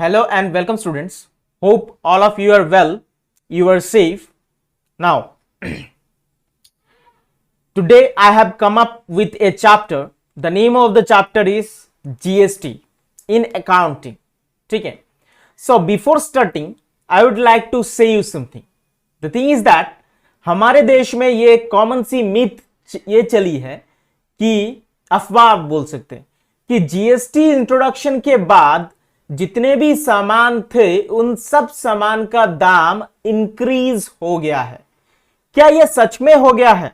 Hello and welcome students. Hope all of you are well, you are safe. Now, today I have come up with a chapter. The name of the chapter is GST in accounting. ठीक है? So before starting, I would like to say you something. The thing is that हमारे देश में ये common सी myth ये चली है कि अफवाह आप बोल सकते हैं कि जीएसटी इंट्रोडक्शन के बाद जितने भी सामान थे उन सब सामान का दाम इंक्रीज हो गया है। क्या यह सच में हो गया है?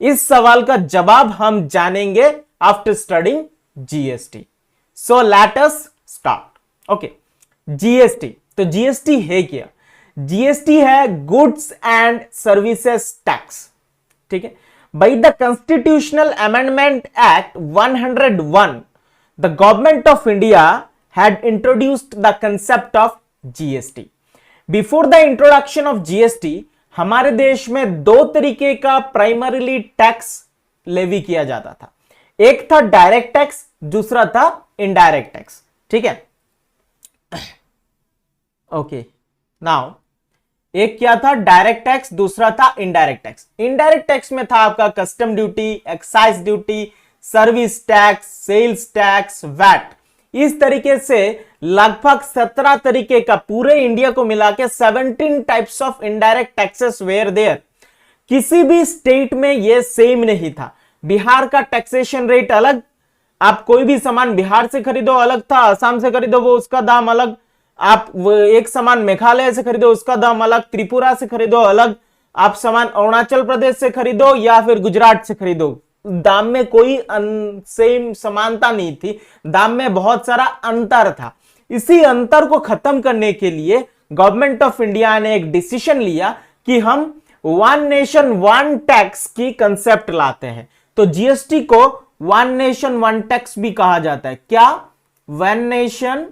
इस सवाल का जवाब हम जानेंगे after studying GST. So let us start. Okay, GST. तो जीएसटी है क्या? जीएसटी है गुड्स एंड सर्विसेज टैक्स। ठीक है, by the constitutional amendment act 101 the government of India had introduced the concept of GST. Before the introduction of GST, हमारे देश में दो तरीके का प्राइमरीली टैक्स लेवी किया जाता था। एक था डायरेक्ट टैक्स, दूसरा था इनडायरेक्ट टैक्स। ठीक है, ओके। नाउ एक क्या था डायरेक्ट टैक्स, दूसरा था इनडायरेक्ट टैक्स। इनडायरेक्ट टैक्स में था आपका custom duty, excise duty, service tax, sales tax, VAT. इस तरीके से लगभग 17 तरीके का पूरे इंडिया को मिला के 17 types of indirect taxes were there. किसी भी स्टेट में ये सेम नहीं था। बिहार का टैक्सेशन रेट अलग, आप कोई भी सामान बिहार से खरीदो अलग था, असम से खरीदो वो उसका दाम अलग, आप एक सामान मेघालय से खरीदो उसका दाम अलग, त्रिपुरा से खरीदो अलग, आप सामान अरुणाचल प्रदेश से खरीदो या फिर गुजरात से खरीदो, दाम में कोई सेम समानता नहीं थी, दाम में बहुत सारा अंतर था। इसी अंतर को खत्म करने के लिए गवर्नमेंट ऑफ इंडिया ने एक डिसीजन लिया कि हम वन नेशन वन टैक्स की कंसेप्ट लाते हैं। तो जीएसटी को वन नेशन वन टैक्स भी कहा जाता है। क्या? वन नेशन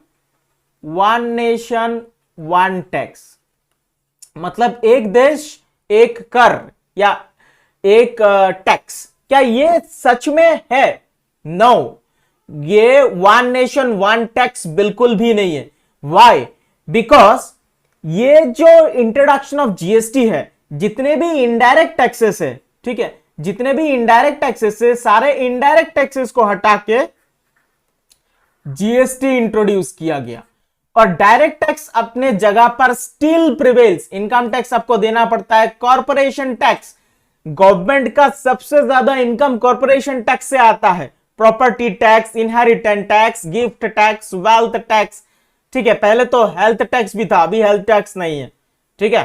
वन टैक्स मतलब एक देश एक कर या एक टैक्स। क्या ये सच में है? नो, ये वन नेशन वन टैक्स बिल्कुल भी नहीं है। वाई? बिकॉज ये जो इंट्रोडक्शन ऑफ जीएसटी है, जितने भी इनडायरेक्ट टैक्सेस है, ठीक है, जितने भी इनडायरेक्ट टैक्सेस है, सारे इनडायरेक्ट टैक्सेस को हटा के जीएसटी इंट्रोड्यूस किया गया और डायरेक्ट टैक्स अपने जगह पर स्टिल प्रिवेल्स। इनकम टैक्स आपको देना पड़ता है, कॉर्पोरेशन टैक्स, गवर्नमेंट का सबसे ज्यादा इनकम कॉर्पोरेशन टैक्स से आता है, property tax, inheritance tax, gift tax, wealth tax. ठीक है, पहले तो हेल्थ टैक्स भी था, अभी हेल्थ टैक्स नहीं है। ठीक है,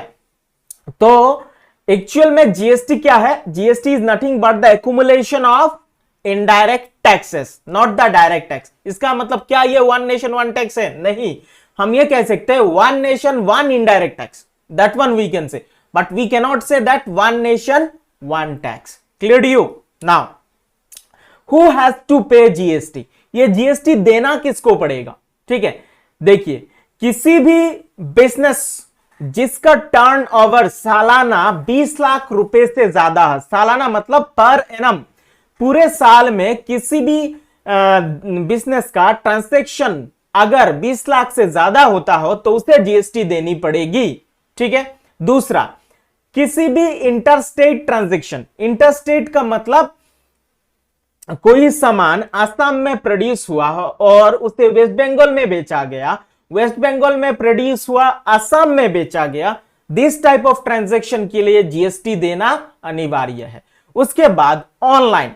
तो एक्चुअल में जीएसटी क्या है? GST is nothing but the accumulation of indirect taxes, not the direct tax. इसका मतलब क्या ये वन नेशन वन टैक्स है? नहीं, हम ये कह सकते हैं one nation one indirect tax, that one we can say, but we can not say that one nation one tax. Clear to you? Now, who has to pay GST? ये GST देना किसको पड़ेगा? ठीक है, देखिए, किसी भी बिजनेस जिसका टर्नओवर सालाना 20 लाख रुपए से ज्यादा है, सालाना मतलब पर एनम, पूरे साल में किसी भी बिजनेस का ट्रांजैक्शन अगर 20 लाख से ज्यादा होता हो तो उसे जीएसटी देनी पड़ेगी। ठीक है, दूसरा, किसी भी इंटरस्टेट ट्रांजैक्शन, इंटरस्टेट का मतलब कोई सामान आसाम में प्रोड्यूस हुआ हो और उसे वेस्ट बंगाल में बेचा गया, वेस्ट बंगाल में प्रोड्यूस हुआ आसाम में बेचा गया, दिस टाइप ऑफ ट्रांजैक्शन के लिए जीएसटी देना अनिवार्य है। उसके बाद ऑनलाइन,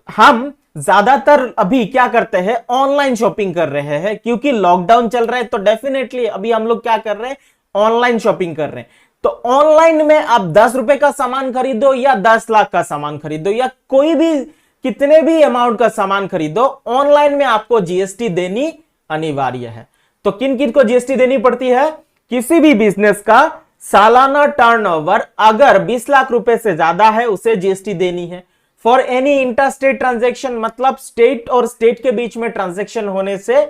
हम ज्यादातर अभी क्या करते हैं? ऑनलाइन शॉपिंग कर रहे हैं, क्योंकि लॉकडाउन चल रहा है तो डेफिनेटली अभी हम लोग क्या कर रहे हैं? ऑनलाइन शॉपिंग कर रहे हैं। तो ऑनलाइन में आप 10 रुपए का सामान खरीदो या 10 लाख का सामान खरीदो या कोई भी कितने भी अमाउंट का सामान खरीदो, ऑनलाइन में आपको जीएसटी देनी अनिवार्य है। तो किन किन को जीएसटी देनी पड़ती है? किसी भी बिजनेस का सालाना टर्नओवर अगर 20 लाख रुपए से ज्यादा है उसे जीएसटी देनी है। फॉर एनी इंटरस्टेट ट्रांजैक्शन मतलब स्टेट और स्टेट के बीच में ट्रांजैक्शन होने से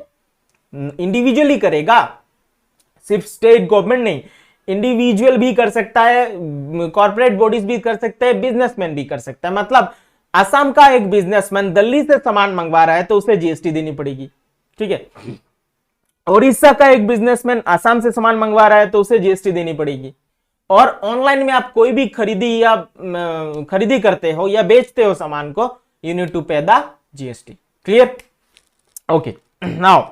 इंडिविजुअली करेगा, सिर्फ स्टेट गवर्नमेंट नहीं, इंडिविजुअल भी कर सकता है, कॉर्पोरेट बॉडीज भी कर सकते हैं, बिजनेसमैन भी कर सकता है। मतलब असम का एक बिजनेसमैन दिल्ली से सामान मंगवा रहा है तो उसे जीएसटी देनी पड़ेगी। ठीक है, उड़ीसा का एक बिजनेसमैन आसाम से सामान मंगवा रहा है तो उसे जीएसटी देनी पड़ेगी। और ऑनलाइन में आप कोई भी खरीदी करते हो या बेचते हो सामान को, यू नीड टू पे the GST. Clear? Okay, now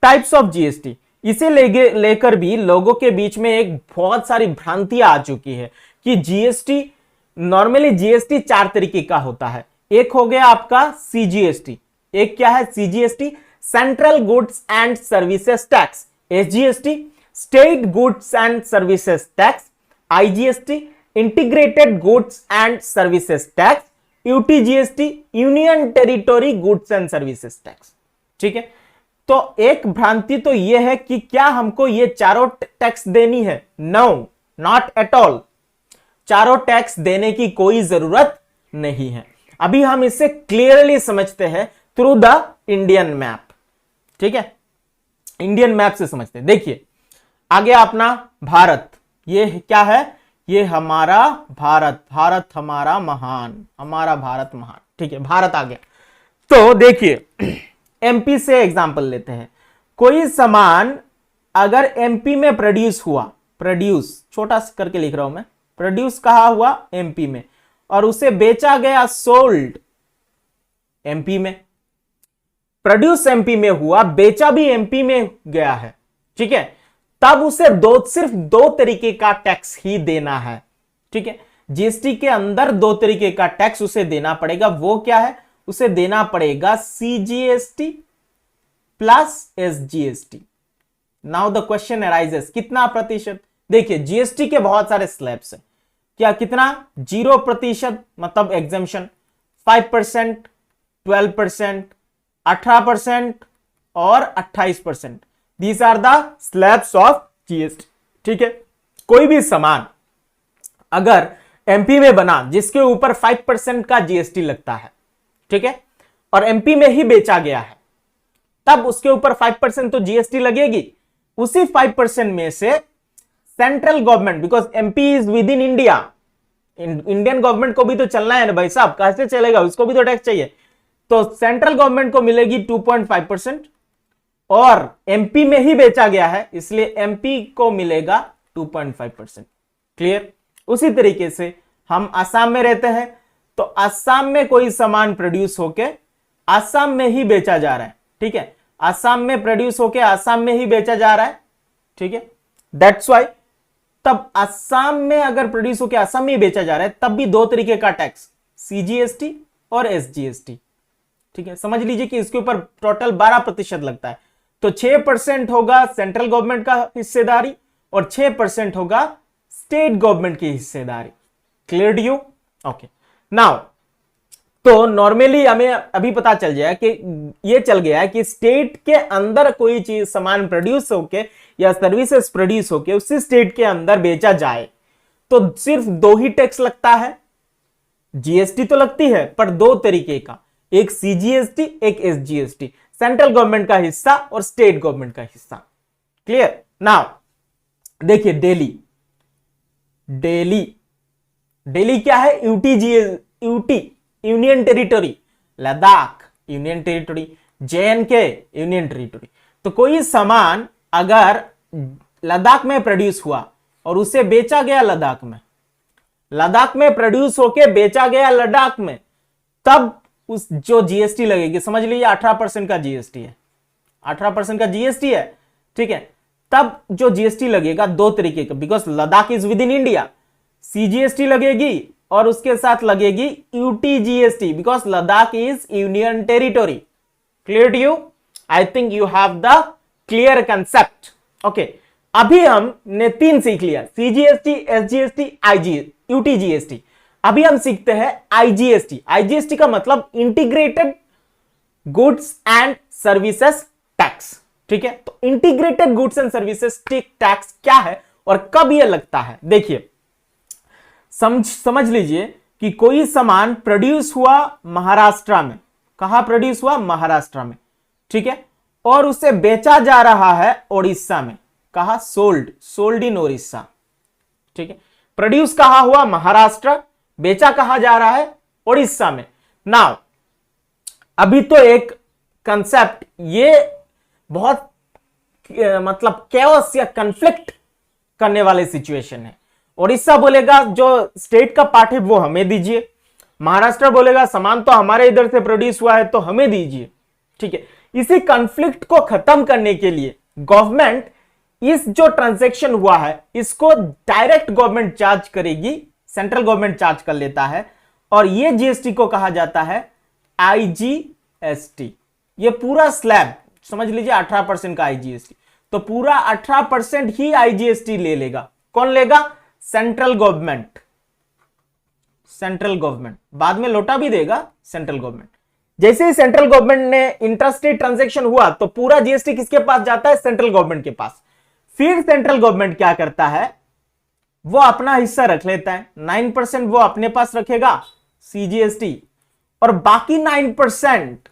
types of GST. इसे लेकर भी लोगों के बीच में एक बहुत सारी भ्रांतियां आ चुकी है कि जीएसटी, नॉर्मली जीएसटी 4 तरीके का होता है। एक हो गया आपका सीजीएसटी। एक क्या है CGST? Central goods and services tax. SGST state goods and services tax. IGST integrated goods and services tax. UTGST union territory goods and services tax. ठीक है, तो एक भ्रांति तो यह है कि क्या हमको ये चारों टैक्स देनी है? No, not at all. चारों टैक्स देने की कोई जरूरत नहीं है। अभी हम इसे क्लियरली समझते हैं थ्रू द इंडियन मैप। ठीक है, इंडियन मैप से समझते हैं। देखिए आगे अपना भारत, ये क्या है? ये हमारा भारत, भारत हमारा महान, हमारा भारत महान। ठीक है, भारत आ गया। तो देखिए एमपी से एग्जांपल लेते हैं। कोई सामान अगर एमपी में प्रोड्यूस हुआ, प्रोड्यूस छोटा करके लिख रहा हूं मैं, प्रोड्यूस कहा हुआ एमपी में, और उसे बेचा गया, सोल्ड एमपी में। प्रोड्यूस एमपी में हुआ, बेचा भी एमपी में गया है। ठीक है, तब उसे सिर्फ दो तरीके का टैक्स ही देना है। ठीक है, जीएसटी के अंदर 2 तरीके का टैक्स उसे देना पड़ेगा। वो क्या है? उसे देना पड़ेगा CGST plus SGST. Now the question arises, कितना प्रतिशत? देखिए जीएसटी के बहुत सारे स्लैब्स हैं। क्या कितना? 0% मतलब एग्जेम्पशन, 5%, 12%, 18% और 28%। These are the slabs of GST. ठीक है, कोई भी सामान अगर एमपी में बना जिसके ऊपर 5% का जीएसटी लगता है, ठीक है, और एमपी में ही बेचा गया है, तब उसके ऊपर 5% तो जीएसटी लगेगी। उसी 5% में से central government, because MP is within India, Indian government को भी तो चलना है ना भाई साहब, कैसे चलेगा? उसको भी तो टैक्स चाहिए। तो सेंट्रल गवर्नमेंट को मिलेगी 2.5%, और एमपी में ही बेचा गया है इसलिए एमपी को मिलेगा 2.5%। क्लियर? उसी तरीके से हम आसाम में रहते हैं, तो आसाम में कोई सामान प्रोड्यूस होके आसाम में ही बेचा जा रहा है। ठीक है, आसाम में प्रोड्यूस होके आसाम में ही बेचा जा रहा है। ठीक है, दैट्स वाई तब आसाम में अगर प्रोड्यूस होके आसाम में ही बेचा जा रहा है, तब भी 2 तरीके का टैक्स, सीजीएसटी और एसजीएसटी। ठीक है, समझ लीजिए कि इसके ऊपर टोटल 12% लगता है। तो 6% होगा सेंट्रल गवर्नमेंट का हिस्सेदारी और 6% होगा स्टेट गवर्नमेंट की हिस्सेदारी। Clear to you? Okay, now तो नॉर्मली हमें अभी पता चल जाए कि ये चल गया है कि स्टेट के अंदर कोई चीज सामान प्रोड्यूस होके या सर्विसेज प्रोड्यूस होके उसी स्टेट के अंदर बेचा जाए तो सिर्फ 2 ही टैक्स लगता है। जीएसटी तो लगती है पर 2 तरीके का, एक सीजीएसटी एक एसजीएसटी, सेंट्रल गवर्नमेंट का हिस्सा और स्टेट गवर्नमेंट का हिस्सा। क्लियर? नाउ देखिए दिल्ली, दिल्ली क्या है? UT union territory, Ladakh union territory, JNK union territory. तो कोई सामान अगर लद्दाख में प्रोड्यूस हुआ और उसे बेचा गया लद्दाख में प्रोड्यूस होके बेचा गया लद्दाख में, तब उस जो जीएसटी लगेगी, समझ लीजिए 18% का जीएसटी है, 18% का जीएसटी है। ठीक है, तब जो जीएसटी लगेगा 2 तरीके का, because Ladakh is within India, CGST लगेगी और उसके साथ लगेगी UTGST, because Ladakh is union territory. Clear to you? I think you have the clear concept. Okay, अभी हमने 3 सीख लिया, सीजीएसटी, एसजीएसटी, यूटीजीएसटी। अभी हम सीखते हैं आईजीएसटी। आईजीएसटी का मतलब integrated goods and services tax. ठीक है, तो integrated goods and services tax क्या है और कब यह लगता है? देखिए समझ लीजिए कि कोई सामान प्रोड्यूस हुआ महाराष्ट्र में, कहां प्रोड्यूस हुआ? महाराष्ट्र में। ठीक है, और उसे बेचा जा रहा है ओडिशा में, कहा? Sold in Odisha. ठीक है, प्रोड्यूस कहां हुआ? महाराष्ट्र, बेचा कहा जा रहा है? ओडिशा में। नाउ अभी तो एक कंसेप्ट ये बहुत मतलब कैओस या कन्फ्लिक्ट करने वाले सिचुएशन है। उड़ीसा बोलेगा जो स्टेट का पार्ट है वो हमें दीजिए, महाराष्ट्र बोलेगा सामान तो हमारे इधर से प्रोड्यूस हुआ है तो हमें दीजिए। ठीक है, इसी कॉन्फ्लिक्ट को खत्म करने के लिए गवर्नमेंट इस जो ट्रांजैक्शन हुआ है इसको डायरेक्ट गवर्नमेंट चार्ज करेगी, सेंट्रल गवर्नमेंट चार्ज कर लेता है, और ये जीएसटी को कहा जाता है आईजीएसटी। ये पूरा स्लैब समझ लीजिए 18% का आईजीएसटी, तो पूरा 18% ही आईजीएसटी ले लेगा। कौन लेगा? Central government. सेंट्रल गवर्नमेंट बाद में लौटा भी देगा सेंट्रल गवर्नमेंट। जैसे ही सेंट्रल गवर्नमेंट ने इंटरस्टेट ट्रांजैक्शन हुआ तो पूरा जीएसटी किसके पास जाता है? सेंट्रल गवर्नमेंट के पास। फिर सेंट्रल गवर्नमेंट क्या करता है? वो अपना हिस्सा रख लेता है, 9% वो अपने पास रखेगा सीजीएसटी, और बाकी 9%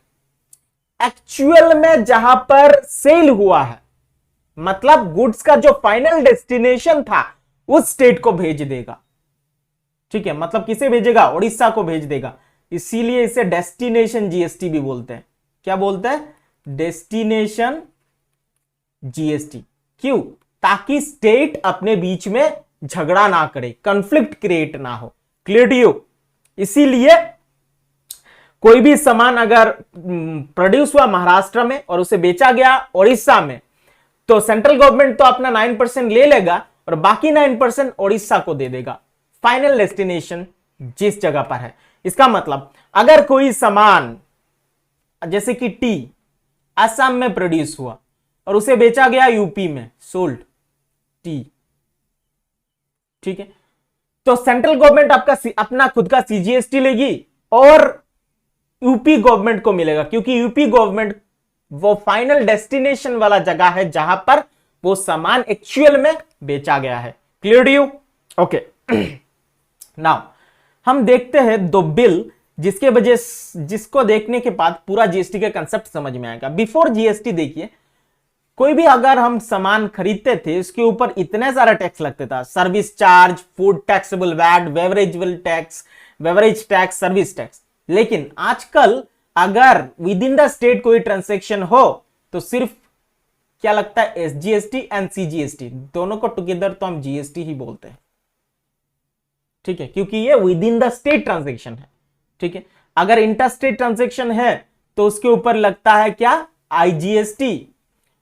एक्चुअल में जहां पर सेल हुआ है, मतलब गुड्स का जो फाइनल डेस्टिनेशन था उस स्टेट को भेज देगा। ठीक है, मतलब किसे भेजेगा? उड़ीसा को भेज देगा। इसीलिए इसे डेस्टिनेशन जीएसटी भी बोलते हैं। क्या बोलते हैं? Destination GST. क्यों? ताकि स्टेट अपने बीच में झगड़ा ना करे, कॉन्फ्लिक्ट क्रिएट ना हो। Clear to you? इसीलिए कोई भी सामान अगर प्रोड्यूस हुआ महाराष्ट्र में और उसे बेचा गया उड़ीसा में, तो सेंट्रल गवर्नमेंट तो अपना 9% ले लेगा और बाकी 9% उड़ीसा को दे देगा, फाइनल डेस्टिनेशन जिस जगह पर है। इसका मतलब अगर कोई सामान जैसे कि टी असम में प्रोड्यूस हुआ और उसे बेचा गया यूपी में, सोल्ड टी, ठीक है, तो सेंट्रल गवर्नमेंट आपका अपना खुद का सीजीएसटी लेगी और यूपी गवर्नमेंट को मिलेगा, क्योंकि यूपी गवर्नमेंट वो फाइनल डेस्टिनेशन वाला जगह है जहां पर वो सामान एक्चुअल में बेचा गया है। Clear you? ओके, नाउ हम देखते हैं दो बिल जिसके वजह जिसको देखने के बाद पूरा जीएसटी का कंसेप्ट समझ में आएगा। बिफोर जीएसटी देखिए, कोई भी अगर हम सामान खरीदते थे इसके ऊपर इतने सारा टैक्स लगता था, service charge, food taxable VAT, beverageable tax, beverage tax, service tax. लेकिन आजकल अगर विद इन द स्टेट कोई ट्रांजैक्शन हो तो सिर्फ क्या लगता है? एसजीएसटी एंड सीजीएसटी, दोनों को टुगेदर तो हम जीएसटी ही बोलते हैं। ठीक है, क्योंकि ये with in the state transaction है। ठीक है, अगर इंटर स्टेट ट्रांजैक्शन है तो उसके ऊपर लगता है क्या? आईजीएसटी,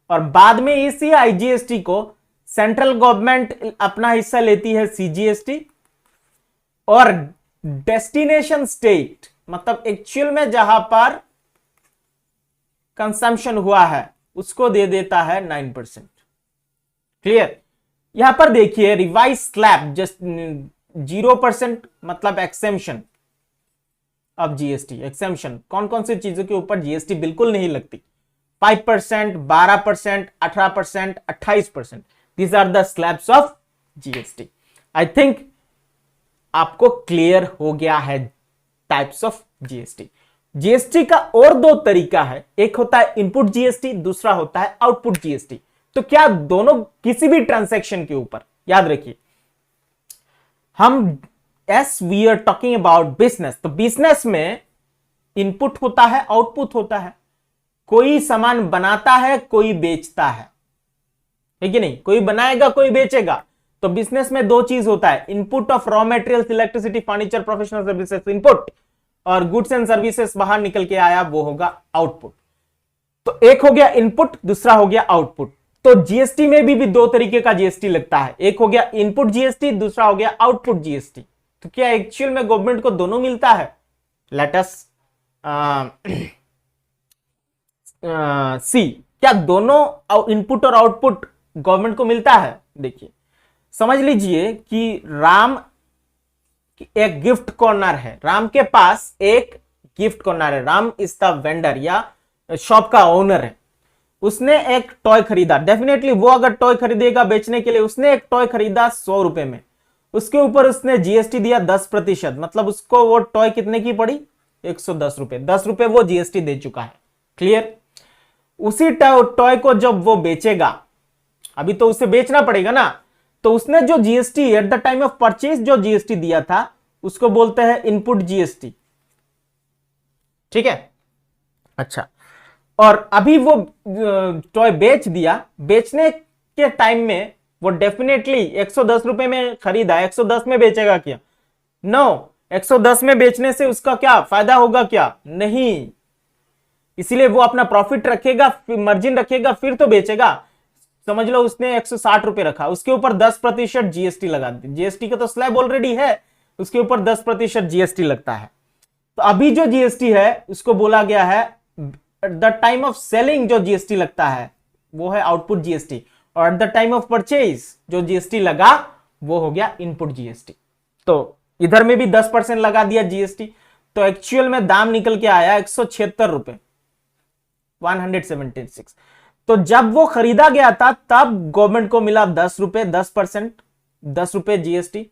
और बाद में इसी आईजीएसटी को सेंट्रल गवर्नमेंट अपना हिस्सा लेती है सीजीएसटी, और डेस्टिनेशन स्टेट मतलब एक्चुअल में जहां पर कंजम्पशन हुआ है उसको दे देता है 9%। क्लियर? यहां पर देखिए रिवाइज स्लैब जस्ट 0% मतलब एक्सेम्पशन अब जीएसटी। एक्सेम्पशन कौन कौन सी चीजों के ऊपर जीएसटी बिल्कुल नहीं लगती? 5%, 12%, 18%, 28%। These are the slabs of GST. I think आपको क्लियर हो गया है टाइप्स ऑफ जीएसटी। जीएसटी का और दो तरीका है, एक होता है इनपुट जीएसटी, दूसरा होता है आउटपुट जीएसटी। तो क्या दोनों किसी भी ट्रांजैक्शन के ऊपर, याद रखिए हम as we are talking about business, तो बिजनेस में इनपुट होता है, आउटपुट होता है। कोई सामान बनाता है, कोई बेचता है कि नहीं? कोई बनाएगा, कोई बेचेगा। तो बिजनेस में दो चीज होता है, input of raw materials, electricity, furniture, professional services input, और गुड्स एंड सर्विसेज बाहर निकल के आया वो होगा आउटपुट। तो एक हो गया इनपुट, दूसरा हो गया आउटपुट। तो जीएसटी में भी दो तरीके का जीएसटी लगता है, एक हो गया इनपुट जीएसटी, दूसरा हो गया आउटपुट जीएसटी। तो क्या एक्चुअल में गवर्नमेंट को दोनों मिलता है? लेट अस सी, क्या दोनों इनपुट और आउटपुट गवर्नमेंट को मिलता है? देखिए समझ लीजिए कि राम एक गिफ्ट कॉर्नर है, राम के पास एक गिफ्ट कॉर्नर है, राम इज द वेंडर या शॉप का ओनर है। उसने एक टॉय खरीदा, डेफिनेटली वो अगर टॉय खरीदेगा बेचने के लिए, उसने एक टॉय खरीदा 100 रुपए में, उसके ऊपर उसने जीएसटी दिया 10%, मतलब उसको वो टॉय कितने की पड़ी? 110 रुपए। 10 रुपए वो जीएसटी दे चुका है। क्लियर? उसी टॉय को जब वो बेचेगा, अभी तो उसे बेचना पड़ेगा ना, तो उसने जो GST at the time of purchase जो जीएसटी दिया था उसको बोलते हैं इनपुट जीएसटी। ठीक है? अच्छा, और अभी वो टॉय बेच दिया, बेचने के टाइम में वो डेफिनेटली 110 रुपए में खरीदा, 110 में बेचेगा क्या? नो, 110 में बेचने से उसका क्या फायदा होगा? क्या नहीं। इसीलिए वो अपना प्रॉफिट रखेगा, मार्जिन रखेगा, फिर तो बेचेगा। समझ लो उसने 160 रुपए रखा, उसके ऊपर 10% जीएसटी लगा दी। जीएसटी का तो स्लैब ऑलरेडी है, उसके ऊपर 10% जीएसटी लगता है। तो अभी जो जीएसटी है उसको बोला गया है eight the time of selling जो जीएसटी लगता है वो है आउटपुट जीएसटी, और eight the time of purchase जो जीएसटी लगा वो हो गया इनपुट जीएसटी। तो इधर में भी 10% लगा दिया जीएसटी, तो एक्चुअल में दाम निकल के आया 176 रुपए, 176। तो जब वो खरीदा गया था तब गवर्नमेंट को मिला 10 रुपए, 10%, 10 रुपए जीएसटी।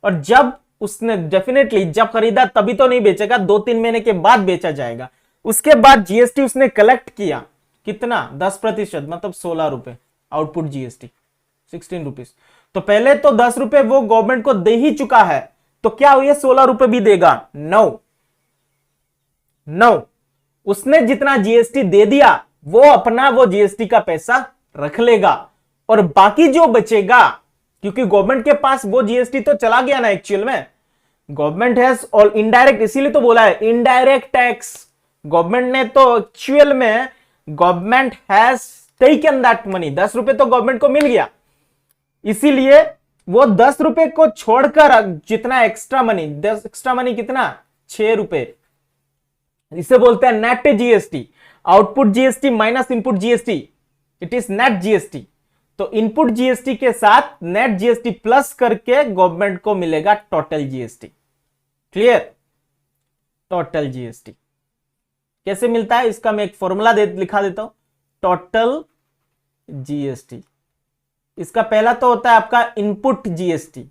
और जब उसने डेफिनेटली जब खरीदा तभी तो नहीं बेचेगा, 2-3 महीने के बाद बेचा जाएगा। उसके बाद जीएसटी उसने कलेक्ट किया कितना? 10%, मतलब 16 रुपए आउटपुट जीएसटी, 16 रुपीज। तो पहले तो 10 रुपए वो गवर्नमेंट को दे ही चुका है, तो क्या हुआ 16 रुपए भी देगा? नो, उसने जितना जीएसटी दे दिया वो अपना वो जीएसटी का पैसा रख लेगा, और बाकी जो बचेगा, क्योंकि गवर्नमेंट के पास वो जीएसटी तो चला गया ना एक्चुअल में, गवर्नमेंट हैज ऑल इनडायरेक्ट, इसीलिए तो बोला है इनडायरेक्ट टैक्स। गवर्नमेंट ने तो एक्चुअल में government has taken that money, 10 रुपए तो गवर्नमेंट को मिल गया, इसीलिए वो 10 रुपए को छोड़कर जितना एक्स्ट्रा मनी, 10 एक्स्ट्रा मनी कितना? 6 रुपए, इसे बोलते हैं net GST. Output GST minus input GST, it is net GST. तो इनपुट जीएसटी के साथ नेट जीएसटी प्लस करके गवर्नमेंट को मिलेगा total GST. Clear? Total GST कैसे मिलता है इसका मैं एक फॉर्मूला लिखा देता हूं। टोटल जीएसटी, इसका पहला तो होता है आपका input GST,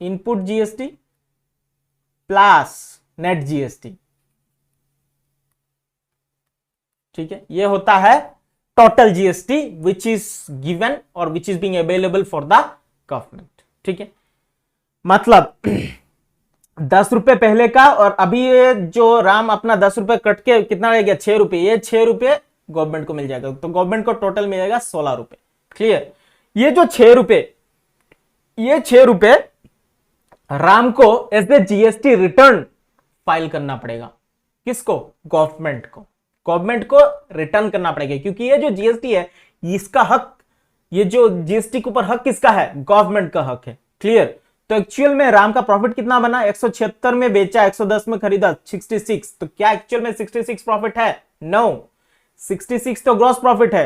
input GST plus net GST, ठीक है, ये होता है total GST which is given और which is being available for the government. ठीक है, मतलब 10 रुपए पहले का, और अभी ये जो राम अपना 10 रुपए कट के कितना रह गया? 6 रुपए, ये 6 रुपए गवर्नमेंट को मिल जाएगा, तो गवर्नमेंट को टोटल मिलेगा 16 रुपए। क्लियर? ये जो 6 रुपए, ये 6 रुपए राम को as a GST return file करना पड़ेगा। किसको? गवर्नमेंट को। गवर्नमेंट को रिटर्न करना पड़ेगा, क्योंकि ये जो जीएसटी है इसका हक, ये जो जीएसटी के ऊपर हक किसका है? गवर्नमेंट का हक है। क्लियर? तो एक्चुअल में राम का प्रॉफिट कितना बना? 176 में बेचा, 110 में खरीदा, 66। तो क्या एक्चुअल में 66 प्रॉफिट है? नो, 66 तो ग्रॉस प्रॉफिट है।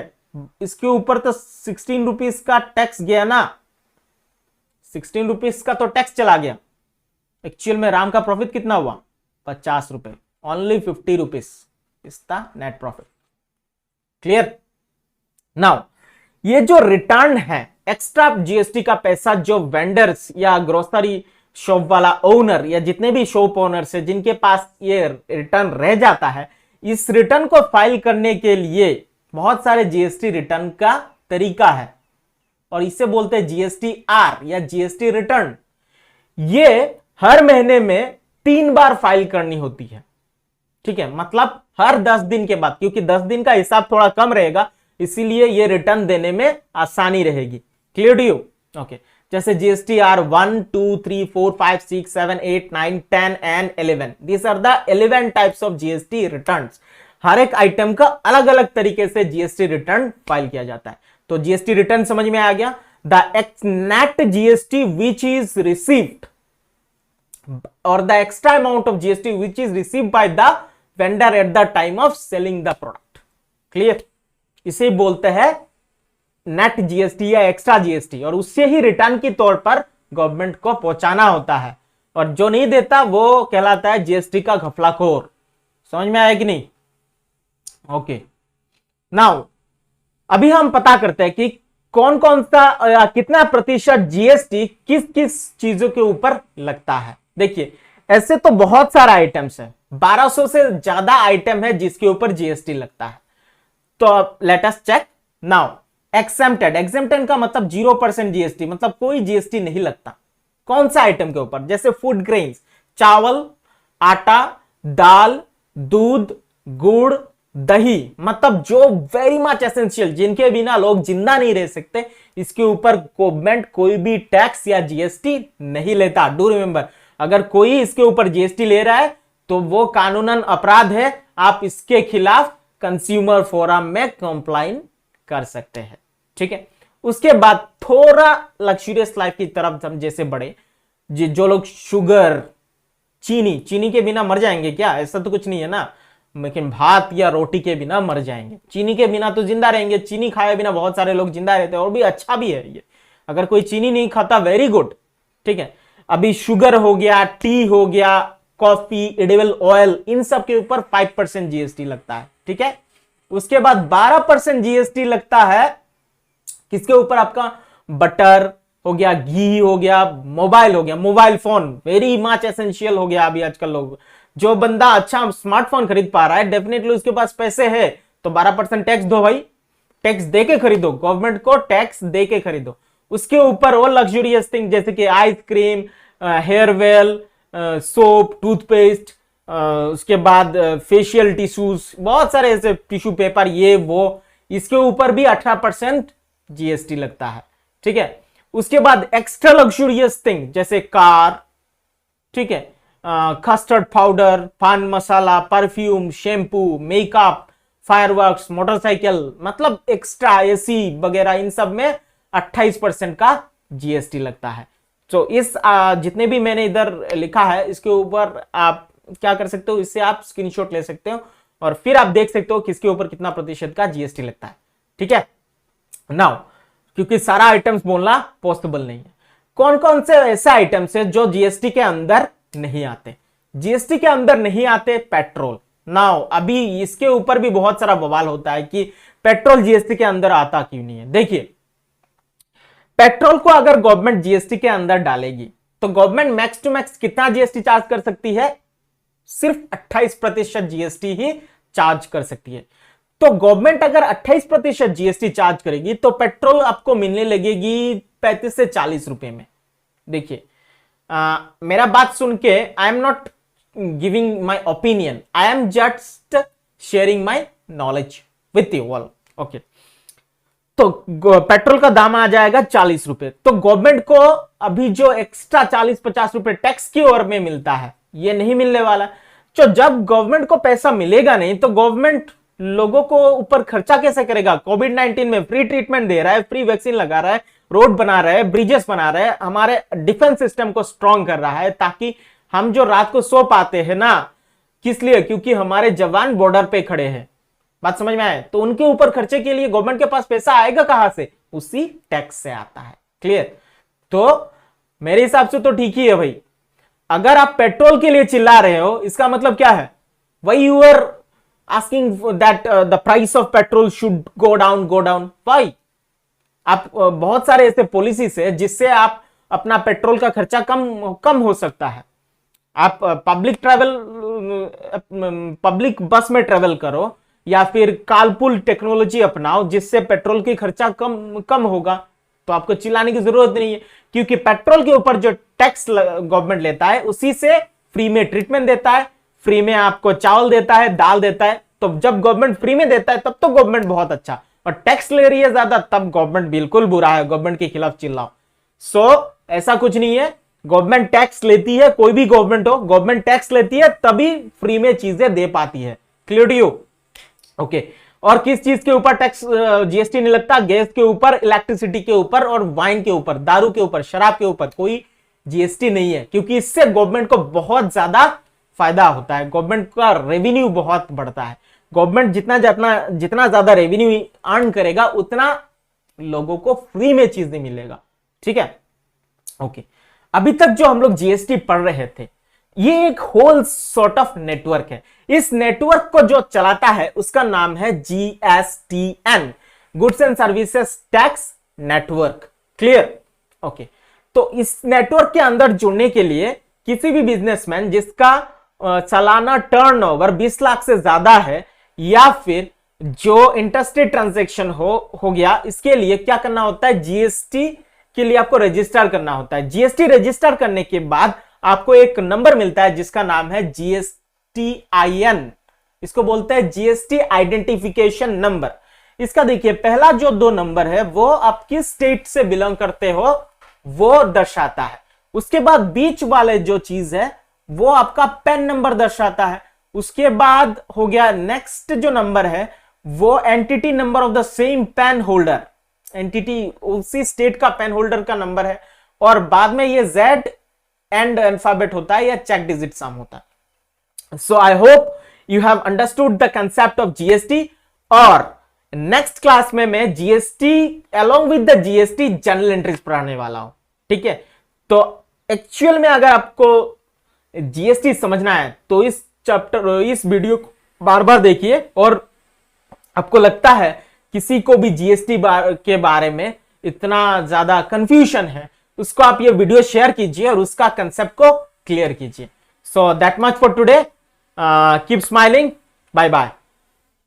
इसके ऊपर तो 16 रुपीज का टैक्स गया ना, 16 रुपीज का तो टैक्स चला गया। एक्चुअल में राम का प्रॉफिट कितना हुआ? 50 रुपए, only 50 rupees is the net profit. Clear? Now ये जो रिटर्न है, एक्स्ट्रा जीएसटी का पैसा जो वेंडर्स या ग्रोसरी शॉप वाला ओनर या जितने भी शॉप ओनर्स है जिनके पास ये रिटर्न रह जाता है, इस रिटर्न को फाइल करने के लिए बहुत सारे जीएसटी रिटर्न का तरीका है, और इसे बोलते हैं जीएसटी आर या जीएसटी रिटर्न। ये हर महीने में 3 बार फाइल करनी होती है। ठीक है, मतलब हर 10 दिन के बाद, क्योंकि 10 दिन का हिसाब थोड़ा कम रहेगा, इसीलिए ये रिटर्न देने में आसानी रहेगी। Clear to you? ओके, जैसे GST R 1, 2, 3, 4, 5, 6, 7, 8, 9, 10 and 11, this are the 11 types of GST returns. हर एक आइटम का अलग अलग तरीके से जीएसटी रिटर्न फाइल किया जाता है। तो जीएसटी रिटर्न समझ में आ गया। The net GST which is received और the extra amount of GST which is received by the vendor at the time of selling the product. Clear? इसे बोलते हैं नेट जीएसटी या एक्स्ट्रा जीएसटी, और उससे ही रिटर्न के तौर पर गवर्नमेंट को पहुंचाना होता है, और जो नहीं देता वो कहलाता है जीएसटी का घपलाखोर। समझ में आया कि नहीं? ओके, नाउ अभी हम पता करते हैं कि कौन कौन सा कितना प्रतिशत जीएसटी किस किस चीजों के ऊपर लगता है। देखिए, ऐसे तो बहुत सारा आइटम्स है, 1200 से ज्यादा आइटम है जिसके ऊपर जीएसटी लगता है। तो let us check now. Exempted, exempted का मतलब 0% जीएसटी, मतलब कोई जीएसटी नहीं लगता। कौन सा आइटम के ऊपर? जैसे फूड ग्रेन्स, चावल, आटा, दाल, दूध, गुड़, दही, मतलब जो वेरी मच एसेंशियल, जिनके बिना लोग जिंदा नहीं रह सकते, इसके ऊपर गवर्नमेंट कोई भी टैक्स या जीएसटी नहीं लेता। डू रिमेंबर, अगर कोई इसके ऊपर जीएसटी ले रहा है तो वो कानूनन अपराध है, आप इसके खिलाफ कंज्यूमर फोरम में कंप्लेन कर सकते हैं। ठीक है, उसके बाद थोड़ा लग्जरियस लाइफ की तरफ हम जैसे बढ़े, जो लोग शुगर, चीनी के बिना मर जाएंगे क्या? ऐसा तो कुछ नहीं है ना, लेकिन भात या रोटी के बिना मर जाएंगे, चीनी के बिना तो जिंदा रहेंगे। चीनी खाए बिना बहुत सारे लोग जिंदा रहते हैं और भी अच्छा भी है ये। अगर कोई चीनी नहीं खाता, वेरी गुड। ठीक है, अभी शुगर हो गया, टी हो गया, कॉफी, एडिबल ऑयल, इन सब के ऊपर 5% जीएसटी लगता है। ठीक है, उसके बाद 12% जीएसटी लगता है किसके ऊपर? आपका बटर हो गया, घी हो गया, मोबाइल हो गया, mobile phone very much essential हो गया अभी आजकल। लोग, जो बंदा अच्छा स्मार्टफोन खरीद पा रहा है, डेफिनेटली उसके पास पैसे है, तो 12% टैक्स दो भाई, टैक्स दे के खरीदो, गवर्नमेंट को टैक्स दे के खरीदो। उसके ऊपर और लग्जरियस थिंग जैसे कि आइसक्रीम, हेयर वेल, सोप, टूथपेस्ट, उसके बाद फेशियल टिश्यूज, बहुत सारे ऐसे टिश्यू पेपर, ये वो, इसके ऊपर भी 18% जीएसटी लगता है। ठीक है, उसके बाद एक्स्ट्रा लग्जरियस थिंग जैसे कार, ठीक है, custard powder, paan masala, perfume, shampoo, makeup, fireworks, motorcycle, मतलब एक्स्ट्रा एसी वगैरह, इन सब में 28% का जीएसटी लगता है। तो इस जितने भी मैंने इधर लिखा है, इसके ऊपर आप क्या कर सकते हो, इससे आप स्क्रीनशॉट ले सकते हो और फिर आप देख सकते हो किसके ऊपर कितना प्रतिशत का जीएसटी लगता है। ठीक है, नाउ क्योंकि सारा आइटम्स बोलना पॉसिबल नहीं है, कौन कौन से ऐसे आइटम्स है जो जीएसटी के अंदर नहीं आते? जीएसटी के अंदर नहीं आते पेट्रोल। नाउ अभी इसके ऊपर भी बहुत सारा बवाल होता है कि पेट्रोल जीएसटी के अंदर आता क्यों नहीं है। देखिए, पेट्रोल को अगर गवर्नमेंट जीएसटी के अंदर डालेगी तो गवर्नमेंट मैक्स टू मैक्स कितना जीएसटी चार्ज कर सकती है? सिर्फ 28% जीएसटी ही चार्ज कर सकती है। तो गवर्नमेंट अगर 28% जीएसटी चार्ज करेगी तो पेट्रोल आपको मिलने लगेगी 35 से 40 रुपए में। देखिए, मेरा बात सुन के, I am not giving my opinion, I am just sharing my knowledge with you all. Okay, तो पेट्रोल का दाम आ जाएगा 40 रुपए, तो गवर्नमेंट को अभी जो एक्स्ट्रा 40-50 रुपए टैक्स की ओर में मिलता है, ये नहीं मिलने वाला। तो जब गवर्नमेंट को पैसा मिलेगा नहीं तो गवर्नमेंट लोगों को ऊपर खर्चा कैसे करेगा? कोविड-19 में फ्री ट्रीटमेंट दे रहा है, फ्री वैक्सीन लगा रहा है, रोड बना रहा है, ब्रिजेस बना रहा है, हमारे डिफेंस सिस्टम को स्ट्रांग कर रहा है, ताकि हम जो रात को सो पाते हैं ना, किस लिए? क्योंकि हमारे जवान बॉर्डर पे खड़े हैं। बात समझ में आए? तो उनके ऊपर खर्चे के लिए गवर्नमेंट के पास पैसा आएगा कहां से? उसी टैक्स से आता है। क्लियर? तो मेरे हिसाब से तो ठीक ही है भाई। अगर आप पेट्रोल के लिए चिल्ला रहे हो, इसका मतलब क्या है? Why you are asking that the price of petrol should go down, why? आप बहुत सारे ऐसे पॉलिसीज है जिससे आप अपना पेट्रोल का खर्चा कम हो सकता है। आप पब्लिक बस में ट्रेवल करो या फिर कारपूल टेक्नोलॉजी अपनाओ, जिससे पेट्रोल की खर्चा कम होगा, तो आपको चिल्लाने की जरूरत नहीं है, क्योंकि पेट्रोल के ऊपर जो टैक्स गवर्नमेंट लेता है उसी से फ्री में ट्रीटमेंट देता है, फ्री में आपको चावल देता है, दाल देता है। तो जब गवर्नमेंट फ्री में देता है तब तो गवर्नमेंट बहुत अच्छा, और टैक्स ले रही है ज्यादा तब गवर्नमेंट बिल्कुल बुरा है, गवर्नमेंट के खिलाफ चिल्लाओ। सो ऐसा कुछ नहीं है, गवर्नमेंट टैक्स लेती है, कोई भी गवर्नमेंट हो, गवर्नमेंट टैक्स लेती है तभी फ्री में चीजें दे पाती है। Clear to you? ओके, और किस चीज के ऊपर टैक्स जीएसटी नहीं लगता? गैस के ऊपर, इलेक्ट्रिसिटी के ऊपर और वाइन के ऊपर, दारू के ऊपर, शराब के ऊपर कोई जीएसटी नहीं है, क्योंकि इससे गवर्नमेंट को बहुत ज्यादा फायदा होता है, गवर्नमेंट का रेवेन्यू बहुत बढ़ता है। गवर्नमेंट जितना ज्यादा रेवेन्यू अर्न करेगा उतना लोगों को फ्री में चीज नहीं मिलेगा। ठीक है? ओके, अभी तक जो हम लोग जीएसटी पढ़ रहे थे, ये एक होल सॉर्ट ऑफ नेटवर्क है। इस नेटवर्क को जो चलाता है उसका नाम है GSTN, goods and services tax network. Clear? Okay, तो इस नेटवर्क के अंदर जुड़ने के लिए किसी भी बिजनेसमैन जिसका सालाना टर्नओवर 20 लाख से ज्यादा है, या फिर जो इंटरस्टेट ट्रांजैक्शन हो गया, इसके लिए क्या करना होता है? जीएसटी के लिए आपको रजिस्टर करना होता है। जीएसटी रजिस्टर करने के बाद आपको एक नंबर मिलता है जिसका नाम है जीएसटीआईएन। इसको बोलते हैं जीएसटी आइडेंटिफिकेशन नंबर। इसका देखिए पहला जो 2 नंबर है वो आप किस स्टेट से बिलोंग करते हो वो दर्शाता है। उसके बाद बीच वाले जो चीज है वो आपका पैन नंबर दर्शाता है। उसके बाद हो गया नेक्स्ट जो नंबर है वो entity number of the same pan holder, entity उसी स्टेट का पैन होल्डर का नंबर है। और बाद में ये जेड एंड अल्फाबेट होता है या चेक डिजिट सम होता है। So I hope you have understood the concept of GST. और नेक्स्ट क्लास में मैं GST along with the GST general entries पढ़ाने वाला हूं, ठीक है। तो एक्चुअल में अगर आपको जीएसटी समझना है तो इस चैप्टर इस वीडियो को बार बार देखिए। और आपको लगता है किसी को भी जीएसटी के बारे में इतना ज्यादा कंफ्यूजन है, उसको आप ये वीडियो शेयर कीजिए और उसका कंसेप्ट को क्लियर कीजिए। So that much for today, keep smiling, bye bye.